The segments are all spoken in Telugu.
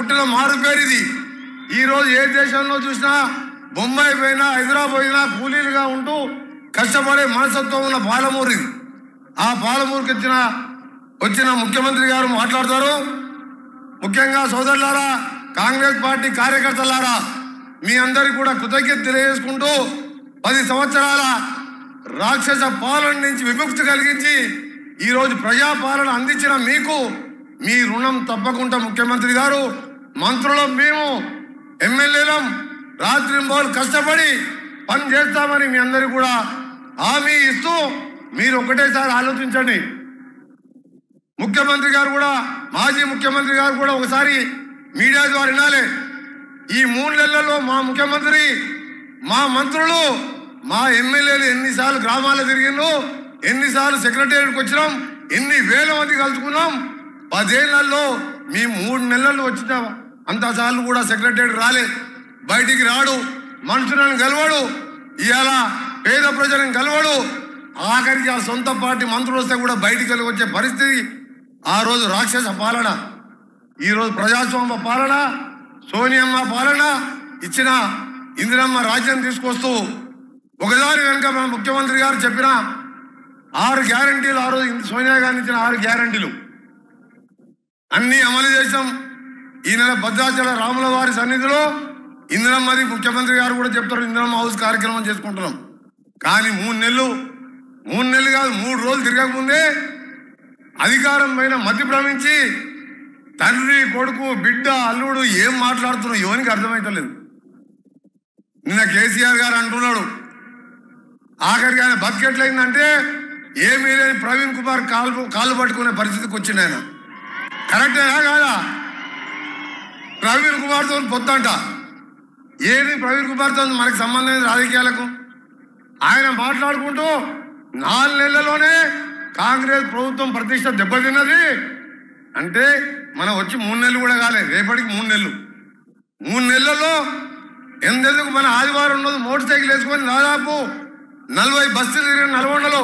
కొట్టిన మారు పేరు ఇది. ఈరోజు ఏ దేశంలో చూసినా బొంబాయి పోయినా హైదరాబాద్ పోయినా కూలీలుగా ఉంటూ కష్టపడే మనసత్వం ఉన్న పాలమూరు ఇది. ఆ పాలమూరుకి వచ్చిన ముఖ్యమంత్రి గారు మాట్లాడతారు. ముఖ్యంగా సోదరులారా, కాంగ్రెస్ పార్టీ కార్యకర్తలారా, మీ అందరికీ కూడా కృతజ్ఞత తెలియజేసుకుంటూ 10 సంవత్సరాల రాక్షస పాలన నుంచి విముక్తి కలిగించి ఈరోజు ప్రజాపాలన అందించిన మీకు మీ రుణం తప్పకుండా ముఖ్యమంత్రి గారు, మంత్రులం, మేము ఎమ్మెల్యేలం రాత్రింబోలు కష్టపడి పని చేస్తామని మీ అందరికీ కూడా హామీ ఇస్తూ మీరు ఒకటేసారి ఆలోచించండి. ముఖ్యమంత్రి గారు కూడా, మాజీ ముఖ్యమంత్రి గారు కూడా ఒకసారి మీడియా ద్వారా వినాలి. ఈ 3 నెలల్లో మా ముఖ్యమంత్రి, మా మంత్రులు, మా ఎమ్మెల్యేలు ఎన్నిసార్లు గ్రామాలు తిరిగిండ్రు, ఎన్నిసార్లు సెక్రటేరియట్కి వచ్చినాం, ఎన్ని వేల మంది కలుసుకున్నాం. 10 ఏళ్లలో మీ 3 నెలల్లో వచ్చిన అంతసార్లు కూడా సెక్రటేరియట్ రాలే, బయటికి రాడు, మనుషులను గెలవడు, ఇవాళ పేద ప్రజలను గెలవడు. ఆఖరికి ఆ సొంత పార్టీ మంత్రులు వస్తే కూడా బయటికి వెళ్ళి వచ్చే పరిస్థితి. ఆ రోజు రాక్షస పాలన, ఈరోజు ప్రజాస్వామ్య పాలన, సోనియమ్మ పాలన ఇచ్చిన ఇందిరమ్మ రాజ్యం తీసుకొస్తూ ఒకదాని వెనుక మన ముఖ్యమంత్రి గారు చెప్పిన 6 గ్యారంటీలు, ఆ రోజు సోనియా గాంధీ ఇచ్చిన 6 గ్యారంటీలు అన్నీ అమలు చేసాం. ఈ నెల భద్రాచల రాముల వారి సన్నిధిలో ఇందిరమ్మది ముఖ్యమంత్రి గారు కూడా చెప్తారు, ఇందిరమ్మ హౌస్ కార్యక్రమం చేసుకుంటున్నాం. కానీ 3 నెలలు కాదు, 3 రోజులు తిరగకముందే అధికారం పైన మతి భ్రమించి తండ్రి, కొడుకు, బిడ్డ, అల్లుడు ఏం మాట్లాడుతున్నావు ఎవరికి అర్థమవుతలేదు. నిన్న కేసీఆర్ గారు అంటున్నాడు, ఆఖరికి ఆయన బతికెట్లయిందంటే ఏమీ లేని ప్రవీణ్ కుమార్ కాళ్ళు పట్టుకునే పరిస్థితికి వచ్చింది. ఆయన కరెక్టేనా కాదా? ప్రవీణ్ కుమార్తో పొద్దంట ఏది ప్రవీణ్ కుమార్తో మనకు సంబంధం రాజకీయాలకు. ఆయన మాట్లాడుకుంటూ 4 నెలల్లోనే కాంగ్రెస్ ప్రభుత్వం ప్రతిష్ట దెబ్బతిన్నది అంటే, మనం వచ్చి 3 నెలలు కూడా కాలేదు, రేపటికి 3 నెలలు. 3 నెలల్లో ఎందుకు మన ఆదివారం ఉన్నది మోటార్ సైకిల్ వేసుకొని దాదాపు 40 బస్తీలు తిరిగిన నల్గొండలో.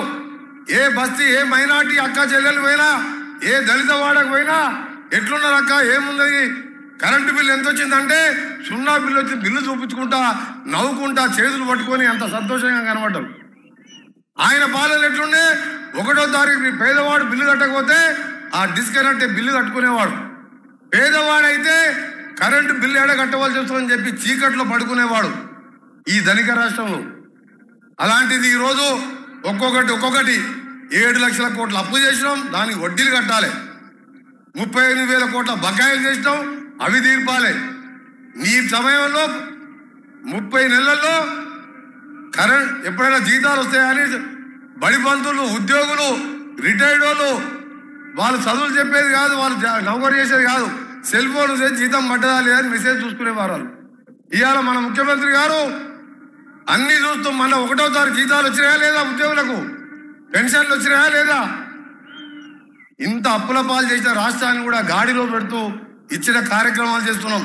ఏ బస్తీ, ఏ మైనార్టీ అక్క చెల్లెలు పోయినా, ఏ దళిత వాడకు పోయినా ఎట్లున్నారు అక్క, ఏమున్నది, కరెంటు బిల్లు ఎంత వచ్చిందంటే 0 బిల్లు వచ్చి బిల్లు చూపించుకుంటా నవ్వుకుంటా చేతులు పట్టుకొని అంత సంతోషంగా కనబడ్డారు. ఆయన పాలన ఎట్లుండే, 1వ తారీఖు పేదవాడు బిల్లు కట్టకపోతే ఆ డిస్కనెక్ట్ బిల్లు కట్టుకునేవాడు. పేదవాడైతే కరెంటు బిల్లు ఎడ కట్టవలసి వస్తుందని చెప్పి చీకట్లో పడుకునేవాడు ఈ ధనిక రాష్ట్రంలో. అలాంటిది ఈరోజు ఒక్కొక్కటి 7 లక్షల కోట్ల అప్పు చేసినాం, దానికి వడ్డీలు కట్టాలి. 35,000 కోట్ల బకాయిలు చేసినాం, అవి తీర్పాలి. ఈ సమయంలో 30 నెలల్లో కరెంట్ ఎప్పుడైనా జీతాలు వస్తాయని బడి పంతులు, ఉద్యోగులు, రిటైర్డ్ వాళ్ళు చదువులు చెప్పేది కాదు, వాళ్ళు నౌకరు చేసేది కాదు, సెల్ ఫోన్ చేసి జీతం పడ్డదా లేదని మెసేజ్ చూసుకునేవారు. ఇవాళ మన ముఖ్యమంత్రి గారు అన్ని చూస్తూ మన 1వ తారీఖు జీతాలు వచ్చినాయా లేదా, ఉద్యోగులకు పెన్షన్లు వచ్చినాయా లేదా, ఇంత అప్పుల పాలు చేసిన రాష్ట్రాన్ని కూడా గాడిలో పెడుతూ ఇచ్చిన కార్యక్రమాలు చేస్తున్నాం.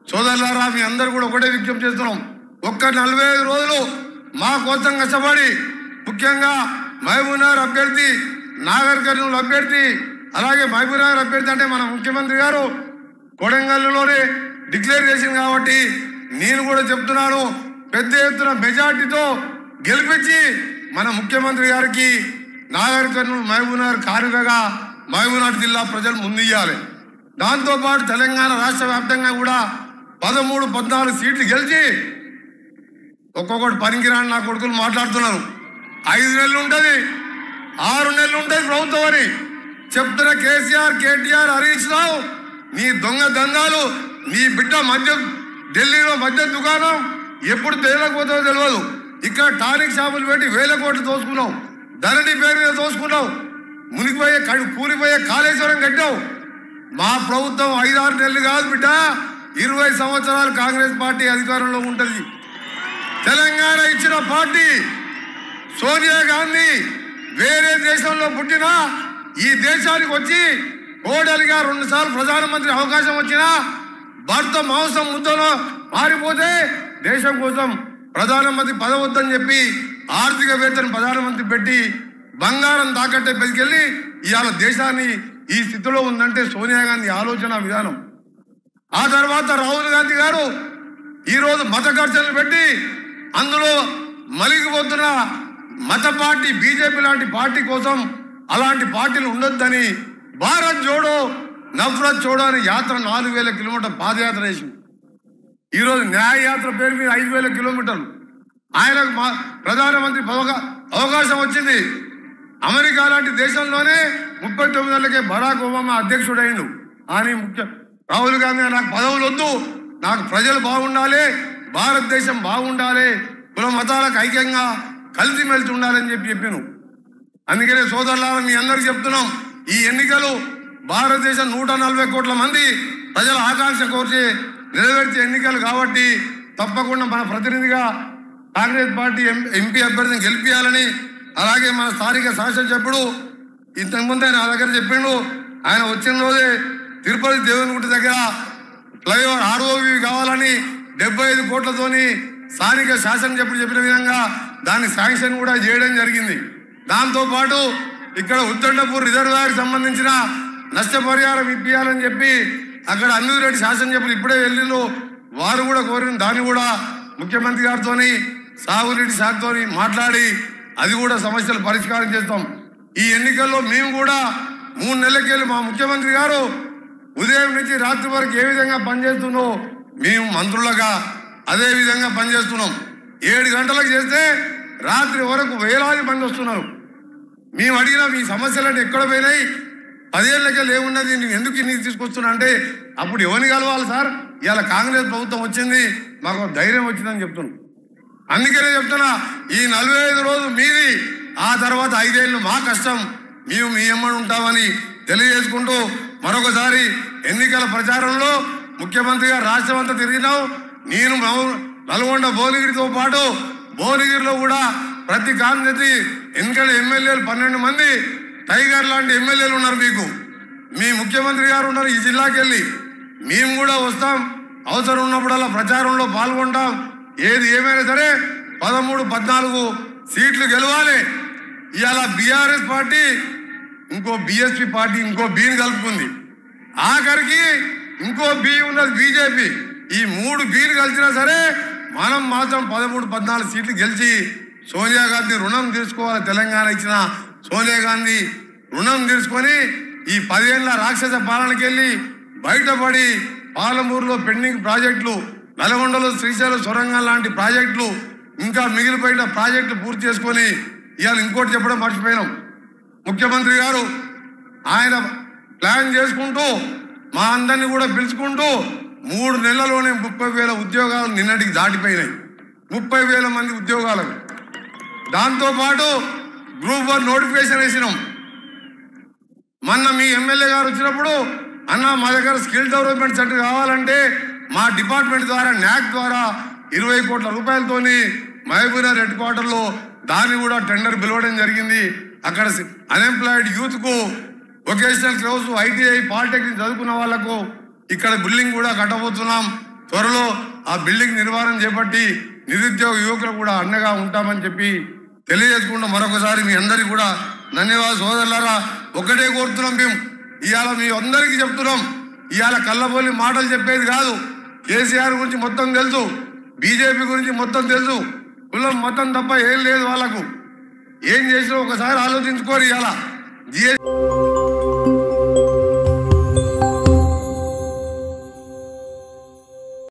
సోదరులారా, మీ అందరూ కూడా ఒకటే విజ్ఞప్తి చేస్తున్నాం. 45 రోజులు మా కోసం కష్టపడి, ముఖ్యంగా మహబూబ్నగర్ అభ్యర్థి, నాగర్ కర్నూలు అభ్యర్థి, అలాగే మహబూబ్నగర్ అభ్యర్థి అంటే మన ముఖ్యమంత్రి గారు కొడంగల్లోనే డిక్లేర్ చేసింది కాబట్టి నేను కూడా చెప్తున్నాను, పెద్ద ఎత్తున మెజార్టీతో గెలిపించి మన ముఖ్యమంత్రి గారికి నాగర్ కర్నూలు, మహబూబ్నగర్ కానుకగా మహబూబ్నగర్ జిల్లా ప్రజలు ముందుయ్యాలి. దాంతోపాటు తెలంగాణ రాష్ట్ర వ్యాప్తంగా కూడా 13-14 సీట్లు గెలిచి, ఒక్కొక్కటి పనికిరాని నా కొడుకులు మాట్లాడుతున్నారు, 5 నెలలు ఉంటుంది, 6 నెలలు ఉంటుంది ప్రభుత్వం అని చెప్తున్న కేసీఆర్, కేటీఆర్, హరీష్ రావు, నీ దొంగ దందాలు, నీ బిడ్డ ఢిల్లీలో మద్య దుకాణం ఎప్పుడు తేలకపోతుందో తెలియదు. ఇక్కడ టానిక్ షాపులు పెట్టి 1000 కోట్లు దోసుకున్నావు, ధరణి పేరు మీద దోసుకున్నావు, మునిగిపోయే కూలిపోయే కాళేశ్వరం కట్టావు. మా ప్రభుత్వం 5-6 నెలలు కాదు బిడ్డ, 20 సంవత్సరాలు కాంగ్రెస్ పార్టీ అధికారంలో ఉంటుంది. తెలంగాణ ఇచ్చిన పార్టీ సోనియా గాంధీ వేరే దేశంలో పుట్టినా ఈ దేశానికి వచ్చి కోడలిగా 2 సార్లు ప్రధానమంత్రి అవకాశం వచ్చినా భర్త మాంసం ముద్దలో మారిపోతే దేశం కోసం ప్రధానమంత్రి పదవద్దని చెప్పి ఆర్థికవేత్తను ప్రధానమంత్రి పెట్టి బంగారం తాకట్టే పెట్టుకెళ్ళి ఇవాళ దేశాన్ని ఈ స్థితిలో ఉందంటే సోనియా గాంధీ ఆలోచన విధానం. ఆ తర్వాత రాహుల్ గాంధీ గారు ఈరోజు మత ఘర్షణలు పెట్టి అందులో మలిగిపోతున్న మత పార్టీ బీజేపీ లాంటి పార్టీ కోసం అలాంటి పార్టీలు ఉండొద్దని భారత్ జోడో నఫరత్ జోడో అనే యాత్ర 4000 కిలోమీటర్ పాదయాత్ర వేసింది. ఈరోజు న్యాయ యాత్ర పేరు మీద 5000 కిలోమీటర్లు. ఆయనకు ప్రధానమంత్రి అవకాశం వచ్చింది. అమెరికా లాంటి దేశంలోనే 39 ఏళ్లకే బరాక్ ఒబామా అధ్యక్షుడైండు. అని రాహుల్ గాంధీ నాకు పదవులు వద్దు, నాకు ప్రజలు బాగుండాలి, భారతదేశం బాగుండాలి, కుల మతాలకు ఐక్యంగా కలిసిమెలిసి ఉండాలని చెప్పాను. అందుకనే సోదరులారా మీ అందరికి చెప్తున్నాం, ఈ ఎన్నికలు భారతదేశం 140 కోట్ల మంది ప్రజల ఆకాంక్ష కోర్చి నెరవేర్చే ఎన్నికలు కాబట్టి తప్పకుండా మన ప్రతినిధిగా కాంగ్రెస్ పార్టీ ఎంపీ అభ్యర్థిని గెలిపించాలని, అలాగే మన స్థానిక శాసనసభ్యుడు ఇంతకుముందే నా దగ్గర చెప్పిండు, ఆయన వచ్చిన రోజే తిరుపతి దేవునిగుడి దగ్గర ఫ్లైఓవర్ ROV కావాలని 75 కోట్లతోని స్థానిక శాసనసభ్యుడు చెప్పిన విధంగా దాని శాంక్షన్ కూడా చేయడం జరిగింది. దాంతోపాటు ఇక్కడ ఉత్తండపూర్ రిజర్వాయర్ సంబంధించిన నష్టపరిహారం ఇప్పించాలని చెప్పి అక్కడ అన్నిరెడ్డి శాసనసభ్యులు ఇప్పుడే వెళ్ళిండ్రు, వారు కూడా కోరిన దాన్ని కూడా ముఖ్యమంత్రి గారితో సాగునీటి శాఖతో మాట్లాడి అది కూడా సమస్యలు పరిష్కారం చేస్తాం. ఈ ఎన్నికల్లో మేము కూడా 3 నెలలకెళ్ళి మా ముఖ్యమంత్రి గారు ఉదయం నుంచి రాత్రి వరకు ఏ విధంగా పనిచేస్తుందో మేము మంత్రులుగా అదే విధంగా పనిచేస్తున్నాం. 7 గంటలకు చేస్తే రాత్రి వరకు వేలాది మంది వస్తున్నారు. మేము అడిగిన మీ సమస్యలన్నీ ఎక్కడ పోయినాయి, 10 ఏళ్ళకే లేవున్నది, నువ్వు ఎందుకు ఇన్ని తీసుకొస్తున్నా అంటే అప్పుడు ఎవరిని కలవాలి సార్, ఇవాళ కాంగ్రెస్ ప్రభుత్వం వచ్చింది, మాకు ధైర్యం వచ్చిందని చెప్తున్నాం. అందుకనే చెప్తున్నా, ఈ 45 రోజులు మీది, ఆ తర్వాత 5 ఏళ్ళు మా కష్టం, మేము మీ ఎమ్మడి ఉంటామని తెలియజేసుకుంటూ మరొకసారి ఎన్నికల ప్రచారంలో ముఖ్యమంత్రి గారు రాష్ట్రం అంతా తిరిగినాం. నేను నల్గొండ భువనగిరితో పాటు భువనగిరిలో కూడా ప్రతి కాన్స్టిట్యూన్సీ ఎందుకంటే ఎమ్మెల్యేలు 12 మంది టైగర్ లాంటి ఎమ్మెల్యేలు ఉన్నారు, మీకు మీ ముఖ్యమంత్రి గారు ఉన్నారు. ఈ జిల్లాకి వెళ్ళి మేము కూడా వస్తాం, అవసరం ఉన్నప్పుడల్లా ప్రచారంలో పాల్గొంటాం. ఏది ఏమైనా సరే 13, 14 సీట్లు గెలవాలి. ఇవాళ బీఆర్ఎస్ పార్టీ ఇంకో BSP పార్టీ ఇంకో బీని కలుపుకుంది, ఆఖరికి ఇంకో బీ ఉన్నది బీజేపీ. ఈ 3 బీలు కలిసినా సరే మనం మాత్రం 13, 14 సీట్లు గెలిచి సోనియా గాంధీ రుణం తీసుకోవాలి. తెలంగాణ ఇచ్చిన సోనియా గాంధీ రుణం తీసుకొని ఈ 10 ఏళ్ల రాక్షస పాలనకి వెళ్ళి బయటపడి పాలమూరులో పెండింగ్ ప్రాజెక్టులు, నల్గొండలో శ్రీశైలం సొరంగం లాంటి ప్రాజెక్టులు, ఇంకా మిగిలిపోయిన ప్రాజెక్టులు పూర్తి చేసుకొని ఇవాళ ఇంకోటి చెప్పడం మర్చిపోయినాం. ముఖ్యమంత్రి గారు ఆయన ప్లాన్ చేసుకుంటూ మా అందరినీ కూడా పిలుచుకుంటూ 3 నెలల్లోనే 30,000 ఉద్యోగాలు నిన్నటికి దాటిపోయినాయి. 30,000 మంది ఉద్యోగాలకు. దాంతోపాటు గ్రూప్ 1 నోటిఫికేషన్ వేసినాం. మొన్న మీ ఎమ్మెల్యే గారు వచ్చినప్పుడు అన్న మా దగ్గర స్కిల్ డెవలప్మెంట్ సెంటర్ కావాలంటే మా డిపార్ట్మెంట్ ద్వారా న్యాక్ ద్వారా 20 కోట్ల రూపాయలతోని మహబూబ్నగర్ హెడ్ క్వార్టర్లో దాన్ని కూడా టెండర్ పిలవడం జరిగింది. అక్కడ అన్ఎంప్లాయిడ్ యూత్కు వొకేషనల్ కోర్సు, ITI, పాలిటెక్నిక్ చదువుకున్న వాళ్లకు ఇక్కడ బిల్డింగ్ కూడా కట్టబోతున్నాం. త్వరలో ఆ బిల్డింగ్ నిర్మాణం చేపట్టి నిరుద్యోగ యువకులకు కూడా అండగా ఉంటామని చెప్పి తెలియజేసుకుంటూ మరొకసారి మీ అందరికీ కూడా ధన్యవాదాలు. సోదరులారా, ఒకటే కోరుతున్నాం, మేము ఇవాళ మీ అందరికీ చెప్తున్నాం, ఇవాళ కళ్ళబోలి మాటలు చెప్పేది కాదు. కేసీఆర్ గురించి మొత్తం తెలుసు, బీజేపీ గురించి మొత్తం తెలుసు, కులం మొత్తం తప్ప ఏం లేదు వాళ్ళకు. ఏం చేసినా ఒకసారి ఆలోచించుకోరు. ఇవాళ GST